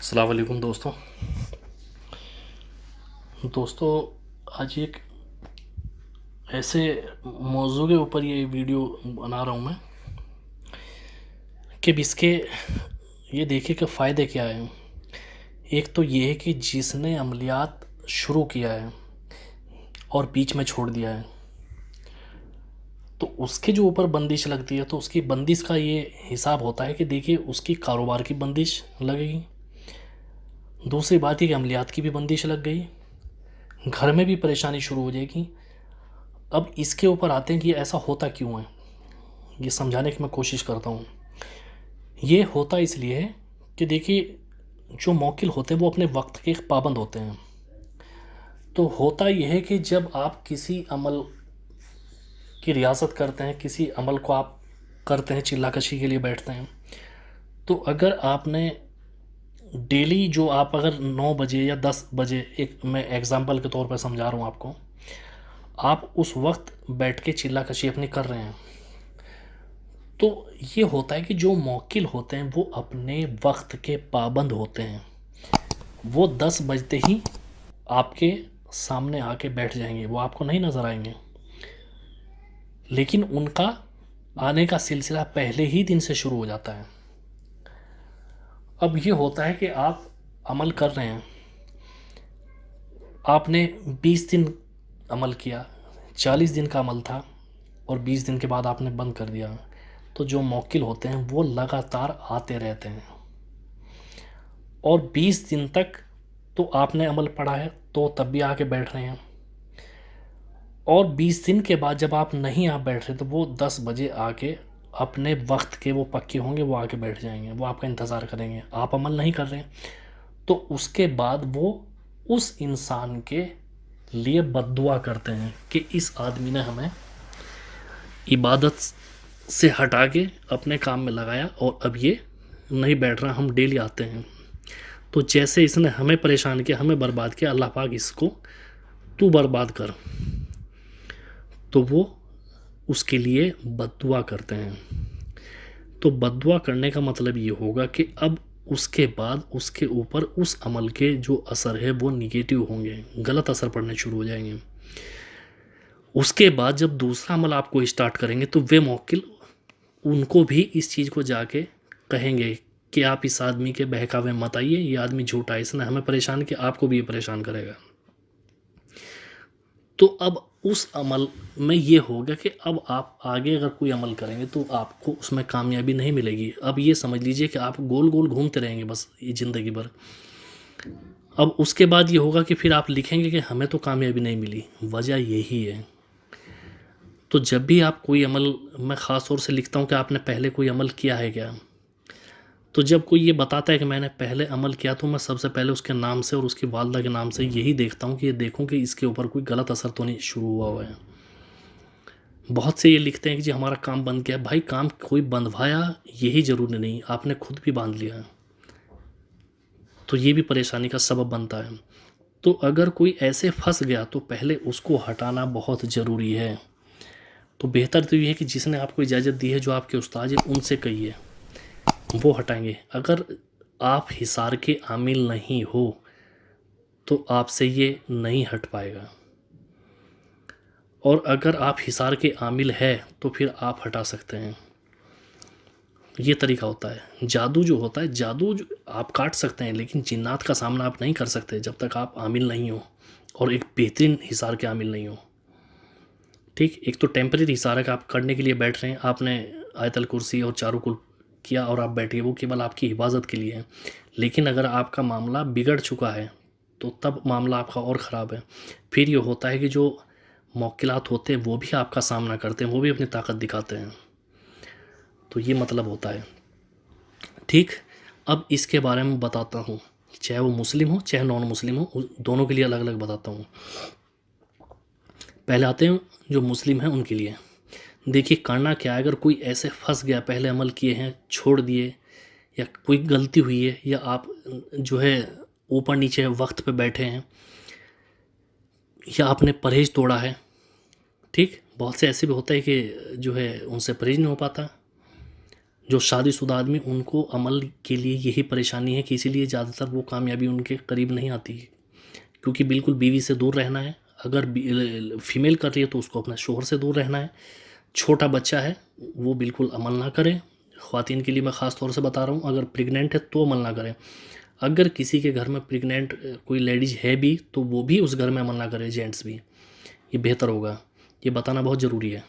अस्सलाम वालेकुम दोस्तों आज एक ऐसे मौजू के ऊपर ये वीडियो बना रहा हूँ मैं कि इसके ये देखिए कि फ़ायदे क्या हैं। एक तो ये है कि जिसने अमलियात शुरू किया है और बीच में छोड़ दिया है तो उसके जो ऊपर बंदिश लगती है, तो उसकी बंदिश का ये हिसाब होता है कि देखिए उसकी कारोबार की बंदिश लगेगी। दूसरी बात है कि अमलियात की भी बंदिश लग गई, घर में भी परेशानी शुरू हो जाएगी। अब इसके ऊपर आते हैं कि ऐसा होता क्यों है, ये समझाने की मैं कोशिश करता हूँ। ये होता इसलिए है कि देखिए जो मौकिल होते हैं वो अपने वक्त के पाबंद होते हैं। तो होता यह है कि जब आप किसी अमल की रियासत करते हैं, किसी अमल को आप करते हैं, चिल्लाकशी के लिए बैठते हैं, तो अगर आपने डेली जो आप अगर 9 बजे या 10 बजे, एक मैं एग्ज़ाम्पल के तौर पर समझा रहा हूँ आपको, आप उस वक्त बैठ के चिल्लाकशी अपनी कर रहे हैं, तो ये होता है कि जो मौकिल होते हैं वो अपने वक्त के पाबंद होते हैं। वो 10 बजते ही आपके सामने आके बैठ जाएंगे, वो आपको नहीं नज़र आएंगे, लेकिन उनका आने का सिलसिला पहले ही दिन से शुरू हो जाता है। अब ये होता है कि आप अमल कर रहे हैं, आपने 20 दिन अमल किया, 40 दिन का अमल था और 20 दिन के बाद आपने बंद कर दिया, तो जो मौकिल होते हैं वो लगातार आते रहते हैं और 20 दिन तक तो आपने अमल पढ़ा है तो तब भी आके बैठ रहे हैं, और 20 दिन के बाद जब आप नहीं आप बैठ रहे तो वो 10 बजे आके अपने वक्त के वो पक्के होंगे, वो आके बैठ जाएंगे, वो आपका इंतज़ार करेंगे। आप अमल नहीं कर रहे हैं तो उसके बाद वो उस इंसान के लिए बद्दुआ करते हैं कि इस आदमी ने हमें इबादत से हटा के अपने काम में लगाया और अब ये नहीं बैठ रहा, हम डेली आते हैं, तो जैसे इसने हमें परेशान किया, हमें बर्बाद किया, अल्लाह पाक इसको तू बर्बाद कर, तो वो उसके लिए बद्दुआ करते हैं। तो बद्दुआ करने का मतलब ये होगा कि अब उसके बाद उसके ऊपर उस अमल के जो असर है वो निगेटिव होंगे, गलत असर पड़ने शुरू हो जाएंगे। उसके बाद जब दूसरा अमल आपको स्टार्ट करेंगे तो वे मौकिल उनको भी इस चीज़ को जाके कहेंगे कि आप इस आदमी के बहकावे मत आइए, ये आदमी झूठा है, इसने हमें परेशान किया, आपको भी ये परेशान करेगा। तो अब उस अमल में ये होगा कि अब आप आगे अगर कोई अमल करेंगे तो आपको उसमें कामयाबी नहीं मिलेगी। अब ये समझ लीजिए कि आप गोल गोल घूमते रहेंगे बस ये ज़िंदगी भर। अब उसके बाद ये होगा कि फिर आप लिखेंगे कि हमें तो कामयाबी नहीं मिली, वजह यही है। तो जब भी आप कोई अमल, मैं ख़ास तौर से लिखता हूँ कि आपने पहले कोई अमल किया है क्या, तो जब कोई ये बताता है कि मैंने पहले अमल किया तो मैं सबसे पहले उसके नाम से और उसकी वालदा के नाम से यही देखता हूँ कि ये देखूँ कि इसके ऊपर कोई गलत असर तो नहीं शुरू हुआ है। बहुत से ये लिखते हैं कि जी हमारा काम बंद किया। भाई काम कोई बंधवाया यही ज़रूरी नहीं, आपने खुद भी बांध लिया, तो ये भी परेशानी का सबब बनता है। तो अगर कोई ऐसे फंस गया तो पहले उसको हटाना बहुत ज़रूरी है। तो बेहतर तो ये है कि जिसने आपको इजाज़त दी है, जो आपके उस्ताद हैं, उनसे कहिए, वो हटाएंगे। अगर आप हिसार के आमिल नहीं हो तो आपसे ये नहीं हट पाएगा, और अगर आप हिसार के आमिल है तो फिर आप हटा सकते हैं। ये तरीका होता है। जादू जो होता है, जादू जो आप काट सकते हैं, लेकिन जिन्नात का सामना आप नहीं कर सकते जब तक आप आमिल नहीं हो और एक बेहतरीन हिसार के आमिल नहीं हो। ठीक, एक तो टेम्परेरी हिसार है कि आप करने के लिए बैठ रहे हैं, आपने आयतल कुर्सी और चारों कुल किया और आप बैठिए, वो केवल आपकी हिफाजत के लिए है। लेकिन अगर आपका मामला बिगड़ चुका है तो तब मामला आपका और ख़राब है। फिर ये होता है कि जो मौकिलात होते हैं वो भी आपका सामना करते हैं, वो भी अपनी ताकत दिखाते हैं। तो ये मतलब होता है। ठीक, अब इसके बारे में बताता हूँ, चाहे वो मुस्लिम हो चाहे नॉन मुस्लिम हो, दोनों के लिए अलग अलग बताता हूँ। पहले आते हैं जो मुस्लिम हैं उनके लिए। देखिए करना क्या है, अगर कोई ऐसे फंस गया, पहले अमल किए हैं छोड़ दिए, या कोई गलती हुई है, या आप जो है ऊपर नीचे वक्त पे बैठे हैं, या आपने परहेज़ तोड़ा है। ठीक, बहुत से ऐसे भी होता है कि जो है उनसे परहेज़ नहीं हो पाता, जो शादीशुदा आदमी, उनको अमल के लिए यही परेशानी है कि इसीलिए ज़्यादातर वो कामयाबी उनके करीब नहीं आती है, क्योंकि बिल्कुल बीवी से दूर रहना है। अगर फीमेल कर रही है तो उसको अपने शोहर से दूर रहना है। छोटा बच्चा है वो बिल्कुल अमल ना करें। ख़वातीन के लिए मैं ख़ास तौर से बता रहा हूँ, अगर प्रेग्नेंट है तो अमल ना करें। अगर किसी के घर में प्रेग्नेंट कोई लेडीज़ है भी तो वो भी उस घर में अमल ना करे, जेंट्स भी, ये बेहतर होगा। ये बताना बहुत ज़रूरी है।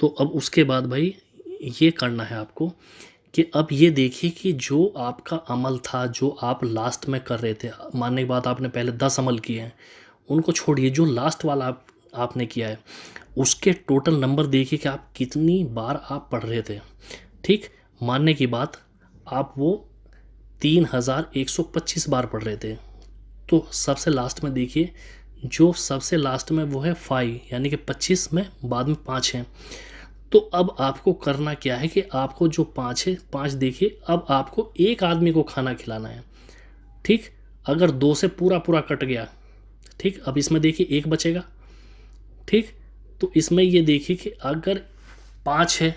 तो अब उसके बाद भाई ये करना है आपको कि अब ये देखिए कि जो आपका अमल था, जो आप लास्ट में कर रहे थे, मानने के बाद आपने पहले 10 अमल किए हैं, उनको छोड़िए। जो लास्ट वाला आपने किया है उसके टोटल नंबर देखिए कि आप कितनी बार आप पढ़ रहे थे। ठीक, मानने की बात आप वो 3125 बार पढ़ रहे थे। तो सबसे लास्ट में देखिए, जो सबसे लास्ट में वो है 5, यानी कि 25 में बाद में 5 हैं। तो अब आपको करना क्या है कि आपको जो 5 है, 5 देखिए, अब आपको एक आदमी को खाना खिलाना है। ठीक, अगर 2 से पूरा पूरा कट गया, ठीक, अब इसमें देखिए 1 बचेगा। ठीक, तो इसमें ये देखिए कि अगर 5 है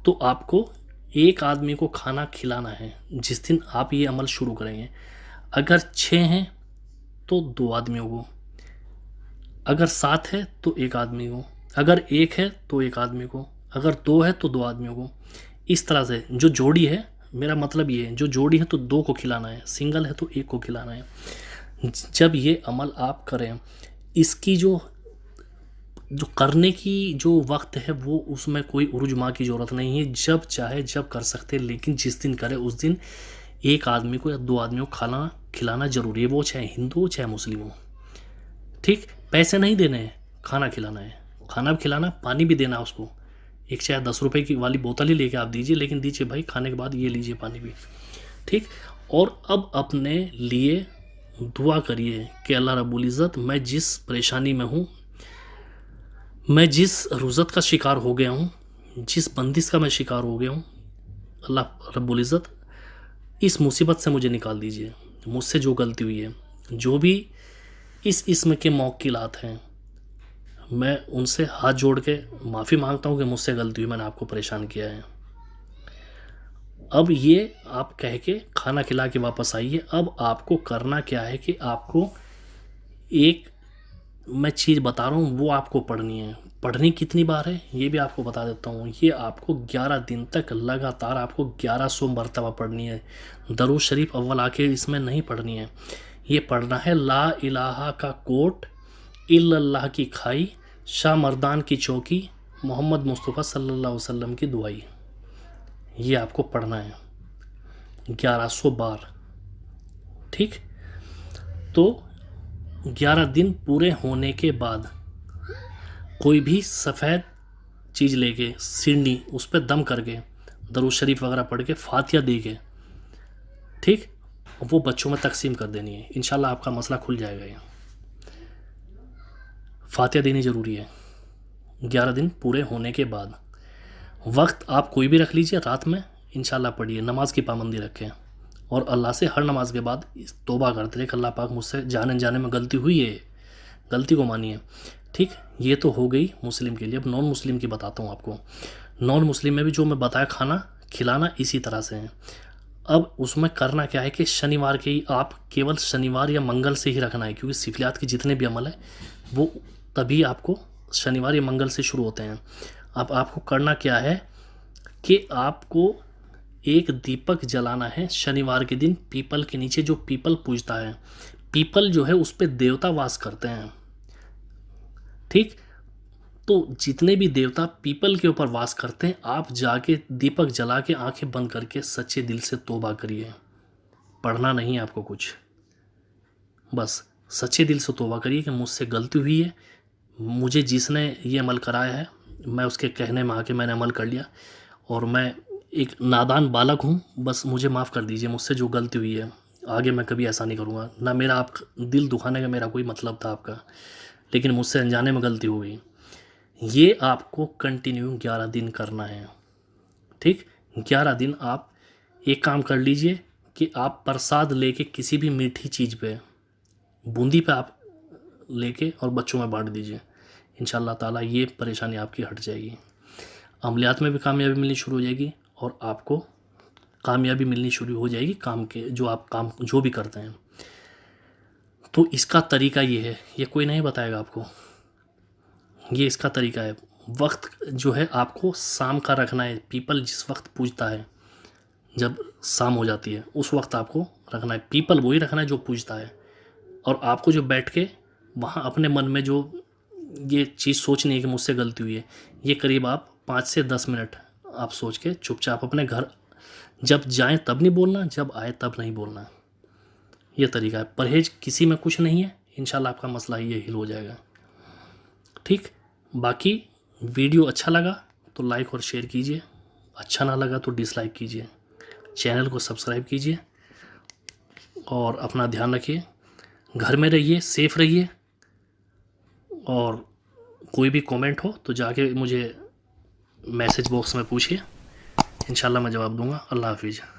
तो आपको एक आदमी को खाना खिलाना है जिस दिन आप ये अमल शुरू करेंगे। अगर 6 हैं तो 2 आदमियों को, अगर 7 है तो 1 आदमी को, अगर 1 है तो 1 आदमी को, अगर 2 है तो 2 आदमियों को। इस तरह से जो जोड़ी है, मेरा मतलब ये है, जो जोड़ी है तो 2 को खिलाना है, सिंगल है तो 1 को खिलाना है। जब ये अमल आप करें, इसकी जो करने की जो वक्त है वो, उसमें कोई उरुजमा की ज़रूरत नहीं है, जब चाहे जब कर सकते हैं। लेकिन जिस दिन करें उस दिन एक आदमी को या 2 आदमियों को खाना खिलाना ज़रूरी है, वो चाहे हिंदू हो चाहे मुस्लिम हो। ठीक, पैसे नहीं देने हैं, खाना खिलाना है। खाना भी खिलाना, पानी भी देना उसको। एक चाहे 10 रुपए की वाली बोतल ही लेके आप दीजिए, लेकिन दीजिए भाई, खाने के बाद ये लीजिए पानी भी। ठीक, और अब अपने लिए दुआ करिए कि अल्लाह रब्बुल इज़्ज़त, मैं जिस परेशानी में हूँ, मैं जिस रुज़त का शिकार हो गया हूँ, जिस बंदिश का मैं शिकार हो गया हूँ, अल्लाह रब्बुल इज़्ज़त इस मुसीबत से मुझे निकाल दीजिए। मुझसे जो गलती हुई है, जो भी इस इस्म के मौक्किलात हैं, मैं उनसे हाथ जोड़ के माफ़ी मांगता हूँ कि मुझसे गलती हुई, मैंने आपको परेशान किया है। अब ये आप कह के खाना खिला के वापस आइए। अब आपको करना क्या है कि आपको एक, मैं चीज़ बता रहा हूँ वो आपको पढ़नी है। पढ़नी कितनी बार है ये भी आपको बता देता हूँ। ये आपको 11 दिन तक लगातार आपको 1100 मरतबा पढ़नी है। दरूद शरीफ अव्वल आखिर इसमें नहीं पढ़नी है, ये पढ़ना है ला इलाहा का कोट, इल्लल्लाह की खाई, शाह मर्दान की चौकी, मोहम्मद मुस्तफ़ा सल्लल्लाहु अलैहि वसल्लम की दुआई। ये आपको पढ़ना है 1100 बार। ठीक, तो 11 दिन पूरे होने के बाद कोई भी सफ़ेद चीज़ लेके, सिरनी, उस पर दम करके, दरूद शरीफ वगैरह पढ़ के, फातिहा दे के, ठीक, वो बच्चों में तकसीम कर देनी है। इंशाल्लाह आपका मसला खुल जाएगा। ये फातिहा देनी ज़रूरी है 11 दिन पूरे होने के बाद। वक्त आप कोई भी रख लीजिए, रात में इंशाल्लाह पढ़िए। नमाज की पाबंदी रखें और अल्लाह से हर नमाज के बाद तौबा करते रहे कि अल्लाह पाक, मुझसे जाने जाने में गलती हुई है, गलती को मानिए। ठीक, ये तो हो गई मुस्लिम के लिए। अब नॉन मुस्लिम की बताता हूँ आपको। नॉन मुस्लिम में भी जो मैं बताया खाना खिलाना इसी तरह से है। अब उसमें करना क्या है कि शनिवार के ही, आप केवल शनिवार या मंगल से ही रखना है, क्योंकि सिफलियात के जितने भी अमल है वो तभी आपको शनिवार या मंगल से शुरू होते हैं। अब आपको करना क्या है कि आपको एक दीपक जलाना है शनिवार के दिन, पीपल के नीचे। जो पीपल पूजता है, पीपल जो है उस पर देवता वास करते हैं। ठीक, तो जितने भी देवता पीपल के ऊपर वास करते हैं, आप जाके दीपक जला के आंखें बंद करके सच्चे दिल से तौबा करिए। पढ़ना नहीं है आपको कुछ, बस सच्चे दिल से तौबा करिए कि मुझसे गलती हुई है, मुझे जिसने ये अमल कराया है, मैं उसके कहने में आके मैंने अमल कर लिया, और मैं एक नादान बालक हूँ, बस मुझे माफ़ कर दीजिए, मुझसे जो गलती हुई है, आगे मैं कभी ऐसा नहीं करूँगा। ना मेरा आप दिल दुखाने का मेरा कोई मतलब था आपका, लेकिन मुझसे अनजाने में गलती हो गई। ये आपको कंटिन्यू 11 दिन करना है। ठीक, 11 दिन आप एक काम कर लीजिए कि आप प्रसाद लेके किसी भी मीठी चीज़ पे, बूंदी पे आप लेके और बच्चों में बांट दीजिए। इंशाल्लाह ताला ये परेशानी आपकी हट जाएगी। अमलियात में भी कामयाबी मिलनी शुरू हो जाएगी और आपको कामयाबी मिलनी शुरू हो जाएगी काम के, जो आप काम जो भी करते हैं। तो इसका तरीका ये है, ये कोई नहीं बताएगा आपको, ये इसका तरीका है। वक्त जो है आपको शाम का रखना है। पीपल जिस वक्त पूजता है, जब शाम हो जाती है उस वक्त आपको रखना है। पीपल वही रखना है जो पूजता है। और आपको जो बैठ के वहाँ अपने मन में जो ये चीज़ सोचनी है कि मुझसे गलती हुई है, ये करीब आप 5 से 10 मिनट आप सोच के चुपचाप अपने घर जब जाएं तब नहीं बोलना, जब आए तब नहीं बोलना। ये तरीका है। परहेज किसी में कुछ नहीं है, इंशाल्लाह आपका मसला ये हिल हो जाएगा। ठीक, बाकी वीडियो अच्छा लगा तो लाइक और शेयर कीजिए, अच्छा ना लगा तो डिसलाइक कीजिए। चैनल को सब्सक्राइब कीजिए और अपना ध्यान रखिए। घर में रहिए, सेफ रहिए। और कोई भी कमेंट हो तो जाके मुझे मैसेज बॉक्स में पूछिए, इंशाल्लाह मैं जवाब दूंगा। अल्लाह हाफिज़।